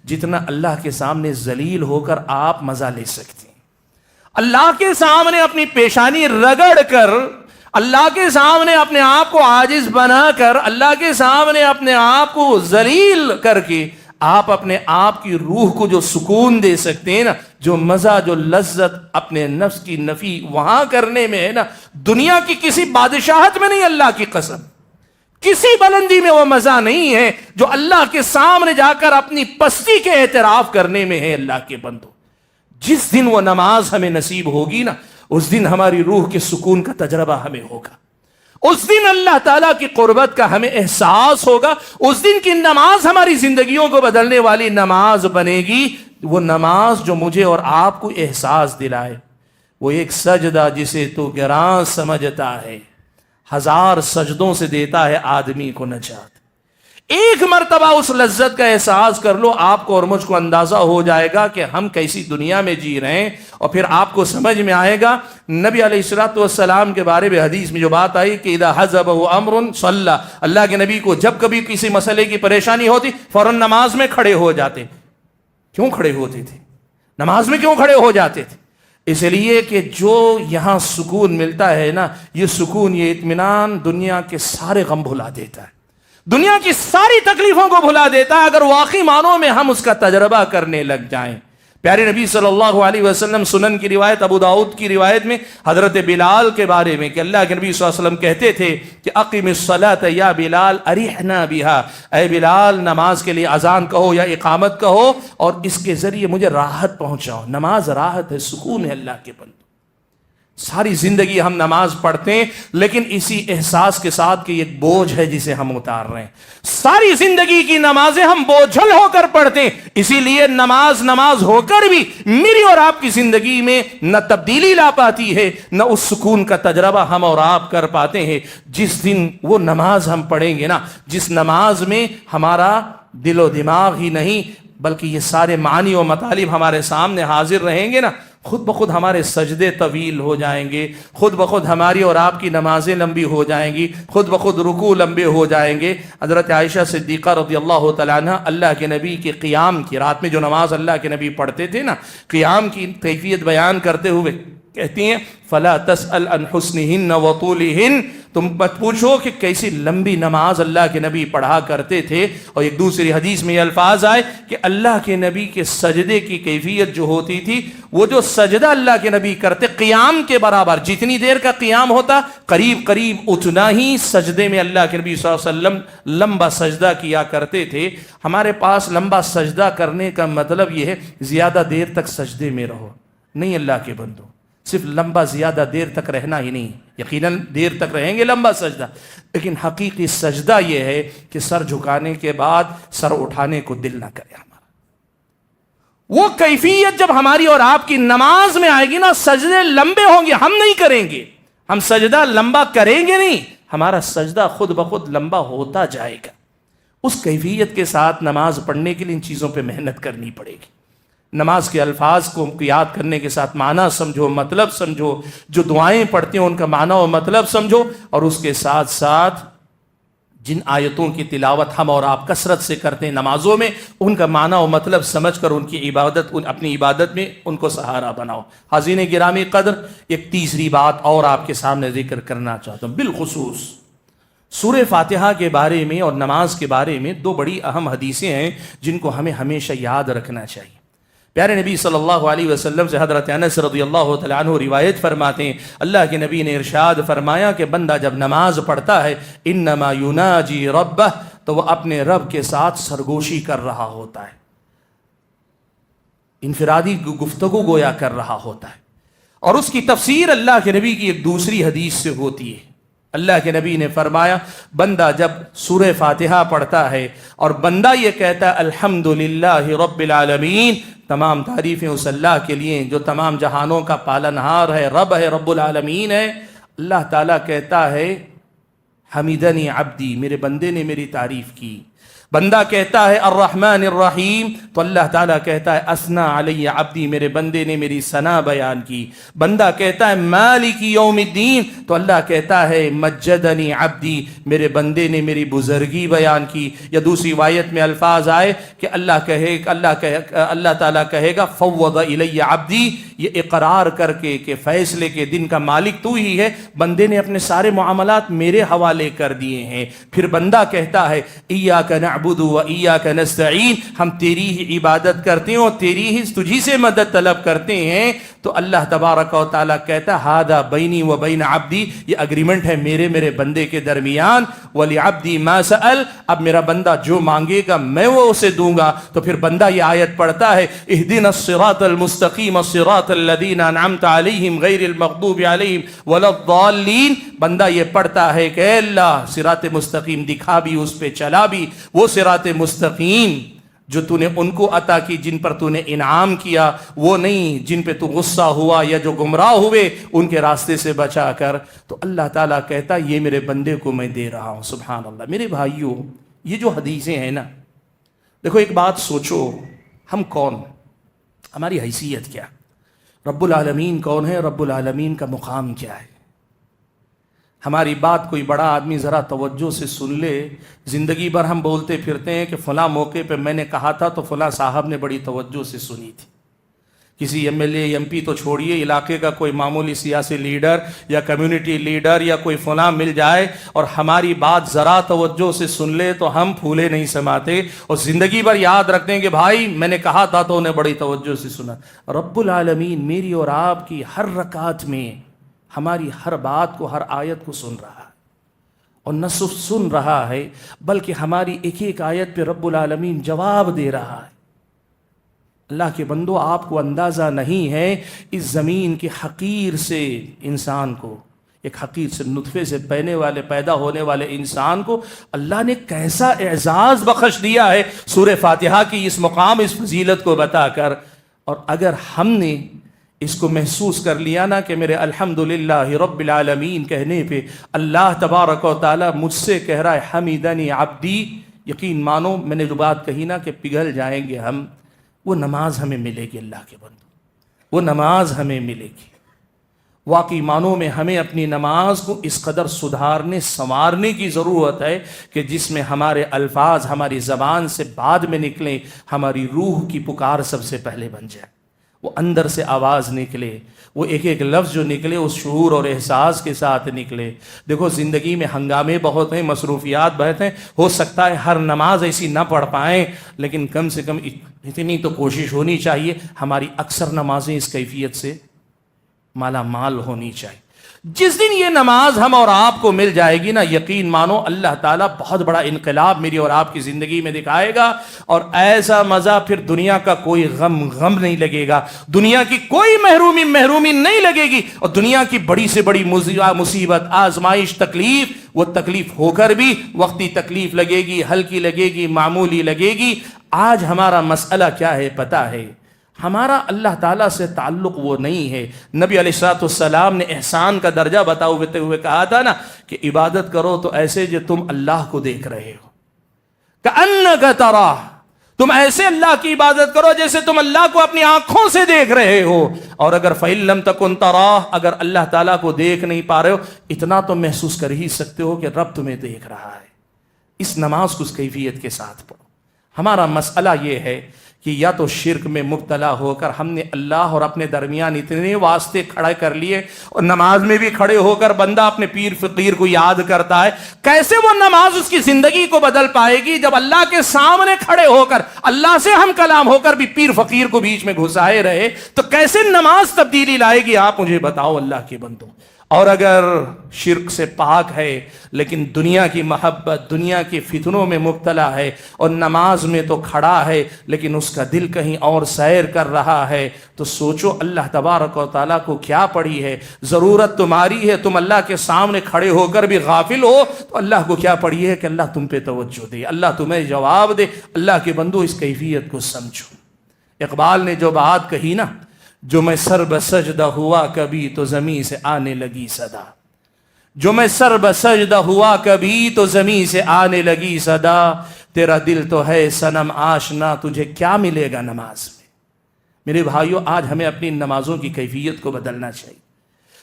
Speaker 1: جتنا اللہ کے سامنے ذلیل ہو کر آپ مزہ لے سکتے ہیں۔ اللہ کے سامنے اپنی پیشانی رگڑ کر، اللہ کے سامنے اپنے آپ کو عاجز بنا کر، اللہ کے سامنے اپنے آپ کو ذلیل کر کے آپ اپنے آپ کی روح کو جو سکون دے سکتے ہیں نا، جو مزہ، جو لذت اپنے نفس کی نفی وہاں کرنے میں ہے نا، دنیا کی کسی بادشاہت میں نہیں، اللہ کی قسم کسی بلندی میں وہ مزہ نہیں ہے جو اللہ کے سامنے جا کر اپنی پستی کے اعتراف کرنے میں ہے۔ اللہ کے بندو، جس دن وہ نماز ہمیں نصیب ہوگی نا، اس دن ہماری روح کے سکون کا تجربہ ہمیں ہوگا، اس دن اللہ تعالیٰ کی قربت کا ہمیں احساس ہوگا، اس دن کی نماز ہماری زندگیوں کو بدلنے والی نماز بنے گی، وہ نماز جو مجھے اور آپ کو احساس دلائے، وہ ایک سجدہ جسے تو گراں سمجھتا ہے، 1000 سجدوں سے دیتا ہے آدمی کو نجات۔ ایک مرتبہ اس لذت کا احساس کر لو، آپ کو اور مجھ کو اندازہ ہو جائے گا کہ ہم کیسی دنیا میں جی رہے ہیں، اور پھر آپ کو سمجھ میں آئے گا نبی علیہ الصلوۃ والسلام کے بارے میں حدیث میں جو بات آئی کہ اذا حزبہ امر صلی، اللہ کے نبی کو جب کبھی کسی مسئلے کی پریشانی ہوتی فوراً نماز میں کھڑے ہو جاتے۔ کیوں کھڑے ہوتے تھے؟ نماز میں کیوں کھڑے ہو جاتے تھے؟ اس لیے کہ جو یہاں سکون ملتا ہے نا، یہ سکون، یہ اطمینان دنیا کے سارے غم بھلا دیتا ہے، دنیا کی ساری تکلیفوں کو بھلا دیتا ہے، اگر واقعی معنوں میں ہم اس کا تجربہ کرنے لگ جائیں۔ پیارے نبی صلی اللہ علیہ وسلم، سنن کی روایت، ابو داؤد کی روایت میں حضرت بلال کے بارے میں کہ اللہ کے نبی صلی اللہ علیہ وسلم کہتے تھے کہ اقم الصلاۃ یا بلال ارحنا بہا، اے بلال نماز کے لیے اذان کہو یا اقامت کہو اور اس کے ذریعے مجھے راحت پہنچاؤ۔ نماز راحت ہے، سکون ہے اللہ کے بندو۔ ساری زندگی ہم نماز پڑھتے ہیں لیکن اسی احساس کے ساتھ کہ ایک بوجھ ہے جسے ہم اتار رہے ہیں۔ ساری زندگی کی نمازیں ہم بوجھل ہو کر پڑھتے ہیں، اسی لیے نماز ہو کر بھی میری اور آپ کی زندگی میں نہ تبدیلی لا پاتی ہے، نہ اس سکون کا تجربہ ہم اور آپ کر پاتے ہیں۔ جس دن وہ نماز ہم پڑھیں گے نا، جس نماز میں ہمارا دل و دماغ ہی نہیں بلکہ یہ سارے معانی و مطالب ہمارے سامنے حاضر رہیں گے نا، خود بخود ہمارے سجدے طویل ہو جائیں گے، خود بخود ہماری اور آپ کی نمازیں لمبی ہو جائیں گی، خود بخود رکوع لمبے ہو جائیں گے۔ حضرت عائشہ صدیقہ رضی اللہ تعالیٰ عنہ اللہ کے نبی کے قیام کی، رات میں جو نماز اللہ کے نبی پڑھتے تھے نا، قیام کی کیفیت بیان کرتے ہوئے کہتی ہیں فلا تسأل عن حسنہن وطولہن، تم مت پوچھو کہ کیسی لمبی نماز اللہ کے نبی پڑھا کرتے تھے۔ اور ایک دوسری حدیث میں یہ الفاظ آئے کہ اللہ کے نبی کے سجدے کی کیفیت جو ہوتی تھی، وہ جو سجدہ اللہ کے نبی کرتے قیام کے برابر، جتنی دیر کا قیام ہوتا قریب قریب اتنا ہی سجدے میں اللہ کے نبی صلی اللہ علیہ وسلم لمبا سجدہ کیا کرتے تھے۔ ہمارے پاس لمبا سجدہ کرنے کا مطلب یہ ہے زیادہ دیر تک سجدے میں رہو، نہیں اللہ کے بندو، صرف لمبا زیادہ دیر تک رہنا ہی نہیں، یقیناً دیر تک رہیں گے لمبا سجدہ، لیکن حقیقی سجدہ یہ ہے کہ سر جھکانے کے بعد سر اٹھانے کو دل نہ کرے ہمارا۔ وہ کیفیت جب ہماری اور آپ کی نماز میں آئے گی نا، سجدے لمبے ہوں گے، ہم نہیں کریں گے، ہم سجدہ لمبا کریں گے نہیں، ہمارا سجدہ خود بخود لمبا ہوتا جائے گا۔ اس کیفیت کے ساتھ نماز پڑھنے کے لیے ان چیزوں پہ محنت کرنی پڑے گی۔ نماز کے الفاظ کو یاد کرنے کے ساتھ معنی سمجھو، مطلب سمجھو، جو دعائیں پڑھتے ہیں ان کا معنی و مطلب سمجھو، اور اس کے ساتھ ساتھ جن آیتوں کی تلاوت ہم اور آپ کثرت سے کرتے ہیں نمازوں میں، ان کا معنی و مطلب سمجھ کر ان کی عبادت، اپنی عبادت میں ان کو سہارا بناؤ۔ حاضرین گرامی قدر، ایک تیسری بات اور آپ کے سامنے ذکر کرنا چاہتا ہوں، بالخصوص سورہ فاتحہ کے بارے میں اور نماز کے بارے میں 2 بڑی اہم حدیثیں ہیں جن کو ہمیں ہمیشہ یاد رکھنا چاہیے۔ پیارے نبی صلی اللہ علیہ وسلم سے حضرت انس رضی اللہ تعالیٰ عنہ روایت فرماتے ہیں، اللہ کے نبی نے ارشاد فرمایا کہ بندہ جب نماز پڑھتا ہے انما یناجی ربہ، تو وہ اپنے رب کے ساتھ سرگوشی کر رہا ہوتا ہے، انفرادی گفتگو گویا کر رہا ہوتا ہے۔ اور اس کی تفسیر اللہ کے نبی کی ایک دوسری حدیث سے ہوتی ہے۔ اللہ کے نبی نے فرمایا بندہ جب سورہ فاتحہ پڑھتا ہے اور بندہ یہ کہتا ہے الحمدللہ رب العالمین، تمام تعریفیں اس اللہ کے لیے جو تمام جہانوں کا پالنہار ہے، رب ہے، رب العالمین ہے، اللہ تعالیٰ کہتا ہے حمیدنی عبدی، میرے بندے نے میری تعریف کی۔ بندہ کہتا ہے الرحمن الرحیم تو اللہ تعالیٰ کہتا ہے اثنا علی عبدی، میرے بندے نے میری ثنا بیان کی۔ بندہ کہتا ہے مالک یوم الدین تو اللہ کہتا ہے مجدنی عبدی، میرے بندے نے میری بزرگی بیان کی۔ یا دوسری روایت میں الفاظ آئے کہ اللہ تعالیٰ کہے گا فوض الی عبدی، یہ اقرار کر کے کہ فیصلے کے دن کا مالک تو ہی ہے، بندے نے اپنے سارے معاملات میرے حوالے کر دیے ہیں۔ پھر بندہ کہتا ہے ایاک نعبد و ایاک نستعین، ہم تیری ہی عبادت کرتے ہیں اور تجھی سے مدد طلب کرتے ہیں۔ تو اللہ تبارک و تعالیٰ کہتا ہے ھذا بینی و بین عبدی، یہ اگریمنٹ ہے میرے بندے کے درمیان۔ ولعبدی ما سأل، اب میرا بندہ جو مانگے گا میں وہ اسے دوں گا۔ تو پھر بندہ یہ آیت پڑھتا ہے اہدنا الصراط المستقیم الصراط الذین انعمت علیہم غیر المغضوب علیہم ولا الضالین۔ بندہ یہ پڑھتا ہے کہ اے اللہ صراط مستقیم دکھا بھی، اس پہ چلا بھی، وہ صراط مستقیم جو تو نے ان کو عطا کی جن پر تو نے انعام کیا، وہ نہیں جن پہ تو غصہ ہوا یا جو گمراہ ہوئے ان کے راستے سے بچا کر۔ تو اللہ تعالیٰ کہتا یہ میرے بندے کو میں دے رہا ہوں۔ سبحان اللہ۔ میرے بھائیوں، یہ جو حدیثیں ہیں نا، دیکھو ایک بات سوچو، ہم کون، ہماری حیثیت کیا، رب العالمین کون ہے، رب العالمین کا مقام کیا ہے۔ ہماری بات کوئی بڑا آدمی ذرا توجہ سے سن لے، زندگی بھر ہم بولتے پھرتے ہیں کہ فلاں موقع پہ میں نے کہا تھا تو فلاں صاحب نے بڑی توجہ سے سنی تھی۔ کسی M L A M P تو چھوڑیے، علاقے کا کوئی معمولی سیاسی لیڈر یا کمیونٹی لیڈر یا کوئی فلاں مل جائے اور ہماری بات ذرا توجہ سے سن لے تو ہم پھولے نہیں سماتے اور زندگی بھر یاد رکھتے ہیں کہ بھائی میں نے کہا تھا تو انہیں بڑی توجہ سے سنا۔ رب العالمین میری اور آپ کی ہر رکعت میں ہماری ہر بات کو، ہر آیت کو سن رہا ہے، اور نہ صرف سن رہا ہے بلکہ ہماری ایک ایک آیت پہ رب العالمین جواب دے رہا ہے۔ اللہ کے بندو، آپ کو اندازہ نہیں ہے اس زمین کے حقیر سے انسان کو، ایک حقیر سے نطفے سے پیدا ہونے والے انسان کو اللہ نے کیسا اعزاز بخش دیا ہے سورہ فاتحہ کی اس مقام، اس فضیلت کو بتا کر۔ اور اگر ہم نے اس کو محسوس کر لیا نا کہ میرے الحمدللہ رب العالمین کہنے پہ اللہ تبارک و تعالیٰ مجھ سے کہہ رہا ہے حمیدنی عبدی، یقین مانو میں نے جو بات کہی نا کہ پگھل جائیں گے ہم، وہ نماز ہمیں ملے گی۔ اللہ کے بندو، وہ نماز ہمیں ملے گی۔ واقعی معنوں میں ہمیں اپنی نماز کو اس قدر سدھارنے سنوارنے کی ضرورت ہے کہ جس میں ہمارے الفاظ ہماری زبان سے بعد میں نکلیں، ہماری روح کی پکار سب سے پہلے بن جائے، وہ اندر سے آواز نکلے، وہ ایک ایک لفظ جو نکلے اس شعور اور احساس کے ساتھ نکلے۔ دیکھو زندگی میں ہنگامے بہت ہیں، مصروفیات بہت ہیں، ہو سکتا ہے ہر نماز ایسی نہ پڑھ پائیں، لیکن کم سے کم اتنی تو کوشش ہونی چاہیے ہماری اکثر نمازیں اس کیفیت سے مالا مال ہونی چاہیے۔ جس دن یہ نماز ہم اور آپ کو مل جائے گی نا، یقین مانو اللہ تعالیٰ بہت بڑا انقلاب میری اور آپ کی زندگی میں دکھائے گا، اور ایسا مزہ پھر دنیا کا کوئی غم نہیں لگے گا، دنیا کی کوئی محرومی نہیں لگے گی، اور دنیا کی بڑی سے بڑی مصیبت، آزمائش، تکلیف، وہ تکلیف ہو کر بھی وقتی تکلیف لگے گی، ہلکی لگے گی، معمولی لگے گی۔ آج ہمارا مسئلہ کیا ہے پتہ ہے؟ ہمارا اللہ تعالیٰ سے تعلق وہ نہیں ہے۔ نبی علیہ الصلوۃ والسلام نے احسان کا درجہ بتاتے ہوئے کہا تھا نا کہ عبادت کرو تو ایسے جو تم اللہ کو دیکھ رہے ہو، کأنک تراہ، تم ایسے اللہ کی عبادت کرو جیسے تم اللہ کو اپنی آنکھوں سے دیکھ رہے ہو۔ اور اگر فإن لم تکن تراہ، اگر اللہ تعالیٰ کو دیکھ نہیں پا رہے ہو، اتنا تو محسوس کر ہی سکتے ہو کہ رب تمہیں دیکھ رہا ہے۔ اس نماز کو اس کیفیت کے ساتھ پڑھو۔ ہمارا مسئلہ یہ ہے کہ یا تو شرک میں مبتلا ہو کر ہم نے اللہ اور اپنے درمیان اتنے واسطے کھڑے کر لیے، اور نماز میں بھی کھڑے ہو کر بندہ اپنے پیر فقیر کو یاد کرتا ہے۔ کیسے وہ نماز اس کی زندگی کو بدل پائے گی جب اللہ کے سامنے کھڑے ہو کر اللہ سے ہم کلام ہو کر بھی پیر فقیر کو بیچ میں گھسائے رہے؟ تو کیسے نماز تبدیلی لائے گی؟ آپ مجھے بتاؤ اللہ کے بندوں۔ اور اگر شرک سے پاک ہے لیکن دنیا کی محبت، دنیا کے فتنوں میں مبتلا ہے، اور نماز میں تو کھڑا ہے لیکن اس کا دل کہیں اور سیر کر رہا ہے، تو سوچو اللہ تبارک و تعالیٰ کو کیا پڑی ہے؟ ضرورت تمہاری ہے، تم اللہ کے سامنے کھڑے ہو کر بھی غافل ہو تو اللہ کو کیا پڑی ہے کہ اللہ تم پہ توجہ دے، اللہ تمہیں جواب دے۔ اللہ کے بندو اس کیفیت کو سمجھو۔ اقبال نے جو بات کہی نا، جو میں سر بسجدہ ہوا کبھی تو زمین سے آنے لگی صدا، جو میں سر بسجدہ ہوا کبھی تو زمین سے آنے لگی صدا، تیرا دل تو ہے صنم آشنا، تجھے کیا ملے گا نماز میں؟ میرے بھائیو، آج ہمیں اپنی نمازوں کی کیفیت کو بدلنا چاہیے۔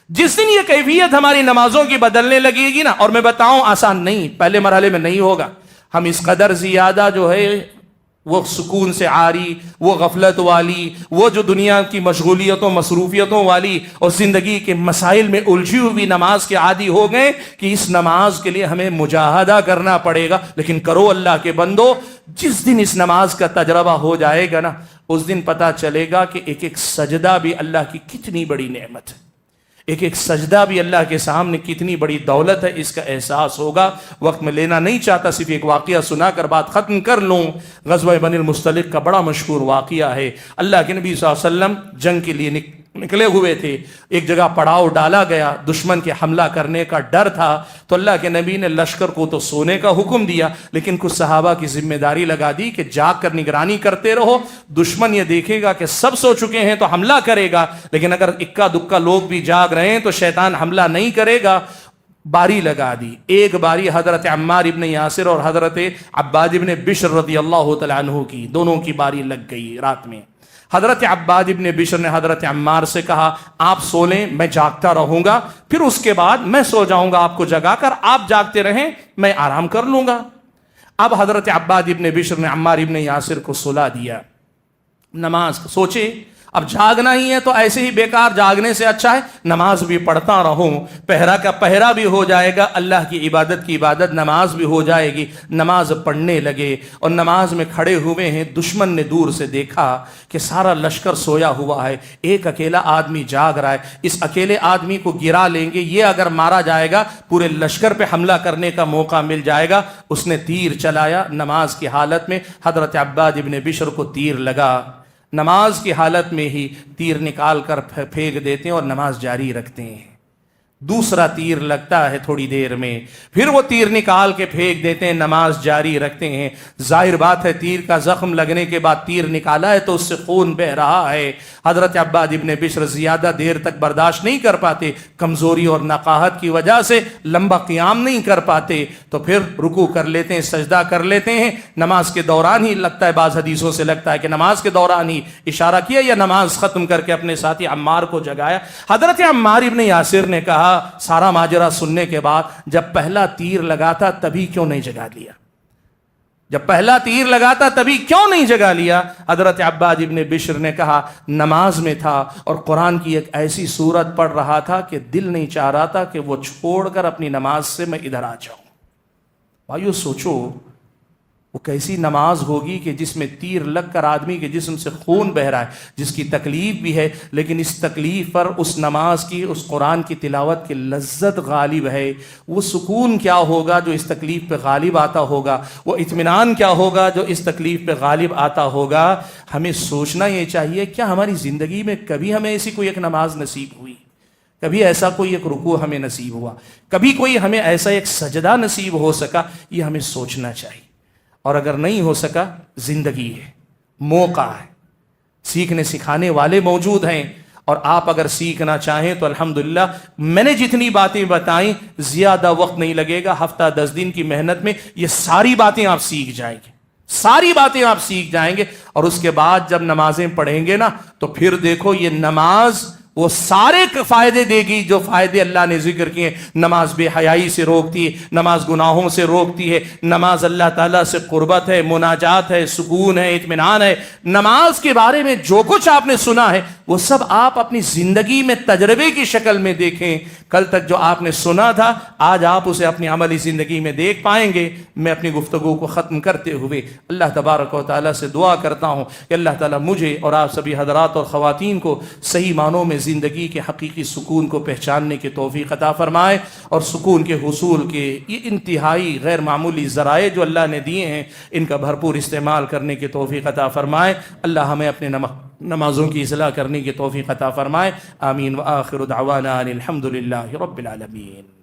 Speaker 1: جس دن یہ کیفیت ہماری نمازوں کی بدلنے لگے گی نا، اور میں بتاؤں آسان نہیں، پہلے مرحلے میں نہیں ہوگا، ہم اس قدر زیادہ جو ہے وہ سکون سے عاری، وہ غفلت والی، وہ جو دنیا کی مشغولیتوں مصروفیتوں والی اور زندگی کے مسائل میں الجھی ہوئی نماز کے عادی ہو گئے کہ اس نماز کے لیے ہمیں مجاہدہ کرنا پڑے گا۔ لیکن کرو اللہ کے بندو، جس دن اس نماز کا تجربہ ہو جائے گا نا، اس دن پتا چلے گا کہ ایک ایک سجدہ بھی اللہ کی کتنی بڑی نعمت ہے، ایک ایک سجدہ بھی اللہ کے سامنے کتنی بڑی دولت ہے، اس کا احساس ہوگا۔ وقت میں لینا نہیں چاہتا، صرف ایک واقعہ سنا کر بات ختم کر لوں۔ غزوہ بنی المصطلق کا بڑا مشہور واقعہ ہے۔ اللہ کے نبی صلی اللہ علیہ وسلم جنگ کے لیے نکلے ہوئے تھے، ایک جگہ پڑاؤ ڈالا گیا، دشمن کے حملہ کرنے کا ڈر تھا، تو اللہ کے نبی نے لشکر کو تو سونے کا حکم دیا، لیکن کچھ صحابہ کی ذمہ داری لگا دی کہ جاگ کر نگرانی کرتے رہو، دشمن یہ دیکھے گا کہ سب سو چکے ہیں تو حملہ کرے گا، لیکن اگر اکا دکا لوگ بھی جاگ رہے ہیں تو شیطان حملہ نہیں کرے گا۔ باری لگا دی، ایک باری حضرت عمار ابن یاسر اور حضرت عباد ابن بشر رضی اللہ تعالیٰ عنہ کی، دونوں کی باری لگ گئی رات میں۔ حضرت عباد ابن بشر نے حضرت عمار سے کہا آپ سو لیں، میں جاگتا رہوں گا، پھر اس کے بعد میں سو جاؤں گا آپ کو جگا کر، آپ جاگتے رہیں میں آرام کر لوں گا۔ اب حضرت عباد ابن بشر نے عمار ابن یاسر کو سلا دیا۔ نماز سوچے اب جاگنا ہی ہے تو ایسے ہی بیکار جاگنے سے اچھا ہے نماز بھی پڑھتا رہوں، پہرا کا پہرا بھی ہو جائے گا، اللہ کی عبادت نماز بھی ہو جائے گی۔ نماز پڑھنے لگے اور نماز میں کھڑے ہوئے ہیں، دشمن نے دور سے دیکھا کہ سارا لشکر سویا ہوا ہے، ایک اکیلا آدمی جاگ رہا ہے، اس اکیلے آدمی کو گرا لیں گے، یہ اگر مارا جائے گا پورے لشکر پہ حملہ کرنے کا موقع مل جائے گا۔ اس نے تیر چلایا، نماز کی حالت میں حضرت عباد ابن بشر کو تیر لگا، نماز کی حالت میں ہی تیر نکال کر پھینک دیتے ہیں اور نماز جاری رکھتے ہیں۔ دوسرا تیر لگتا ہے تھوڑی دیر میں، پھر وہ تیر نکال کے پھینک دیتے ہیں، نماز جاری رکھتے ہیں۔ ظاہر بات ہے تیر کا زخم لگنے کے بعد تیر نکالا ہے تو اس سے خون بہ رہا ہے۔ حضرت عباد ابن بشر زیادہ دیر تک برداشت نہیں کر پاتے، کمزوری اور نقاہت کی وجہ سے لمبا قیام نہیں کر پاتے، تو پھر رکوع کر لیتے ہیں، سجدہ کر لیتے ہیں۔ نماز کے دوران ہی لگتا ہے، بعض حدیثوں سے لگتا ہے کہ نماز کے دوران ہی اشارہ کیا یا نماز ختم کر کے اپنے ساتھی عمار کو جگایا۔ حضرت عمار ابن یاسر نے کہا سارا ماجرا سننے کے بعد، جب پہلا تیر لگا تھا تبھی کیوں نہیں جگا لیا؟ جب پہلا تیر لگا تھا تبھی کیوں نہیں جگا لیا؟ حضرت عباد ابن بشر نے کہا نماز میں تھا اور قرآن کی ایک ایسی سورت پڑھ رہا تھا کہ دل نہیں چاہ رہا تھا کہ وہ چھوڑ کر اپنی نماز سے میں ادھر آ جاؤں۔ بھائیو سوچو وہ کیسی نماز ہوگی کہ جس میں تیر لگ کر آدمی کے جسم سے خون بہ رہا ہے، جس کی تکلیف بھی ہے، لیکن اس تکلیف پر اس نماز کی، اس قرآن کی تلاوت کی لذت غالب ہے۔ وہ سکون کیا ہوگا جو اس تکلیف پہ غالب آتا ہوگا، وہ اطمینان کیا ہوگا جو اس تکلیف پہ غالب آتا ہوگا۔ ہمیں سوچنا یہ چاہیے کیا ہماری زندگی میں کبھی ہمیں ایسی کوئی ایک نماز نصیب ہوئی، کبھی ایسا کوئی ایک رکوع ہمیں نصیب ہوا، کبھی کوئی ہمیں ایسا ایک سجدہ نصیب ہو سکا؟ یہ ہمیں سوچنا چاہیے۔ اور اگر نہیں ہو سکا، زندگی ہے، موقع ہے، سیکھنے سکھانے والے موجود ہیں، اور آپ اگر سیکھنا چاہیں تو الحمدللہ میں نے جتنی باتیں بتائیں زیادہ وقت نہیں لگے گا، ہفتہ 10 دن کی محنت میں یہ ساری باتیں آپ سیکھ جائیں گے، ساری باتیں آپ سیکھ جائیں گے۔ اور اس کے بعد جب نمازیں پڑھیں گے نا تو پھر دیکھو یہ نماز وہ سارے فائدے دے گی جو فائدے اللہ نے ذکر کیے۔ نماز بے حیائی سے روکتی ہے، نماز گناہوں سے روکتی ہے، نماز اللہ تعالیٰ سے قربت ہے، مناجات ہے، سکون ہے، اطمینان ہے۔ نماز کے بارے میں جو کچھ آپ نے سنا ہے وہ سب آپ اپنی زندگی میں تجربے کی شکل میں دیکھیں۔ کل تک جو آپ نے سنا تھا آج آپ اسے اپنی عملی زندگی میں دیکھ پائیں گے۔ میں اپنی گفتگو کو ختم کرتے ہوئے اللہ تبارک و تعالیٰ سے دعا کرتا ہوں کہ اللہ تعالیٰ مجھے اور آپ سبھی حضرات اور خواتین کو صحیح معنوں میں زندگی کے حقیقی سکون کو پہچاننے کی توفیق عطا فرمائے، اور سکون کے حصول کے یہ انتہائی غیر معمولی ذرائع جو اللہ نے دیے ہیں ان کا بھرپور استعمال کرنے کی توفیق عطا فرمائے۔ اللہ ہمیں اپنے نمازوں کی اصلاح کرنے کی توفیق عطا فرمائے۔ آمین۔ وآخر دعوانا ان الحمد للہ رب العالمین۔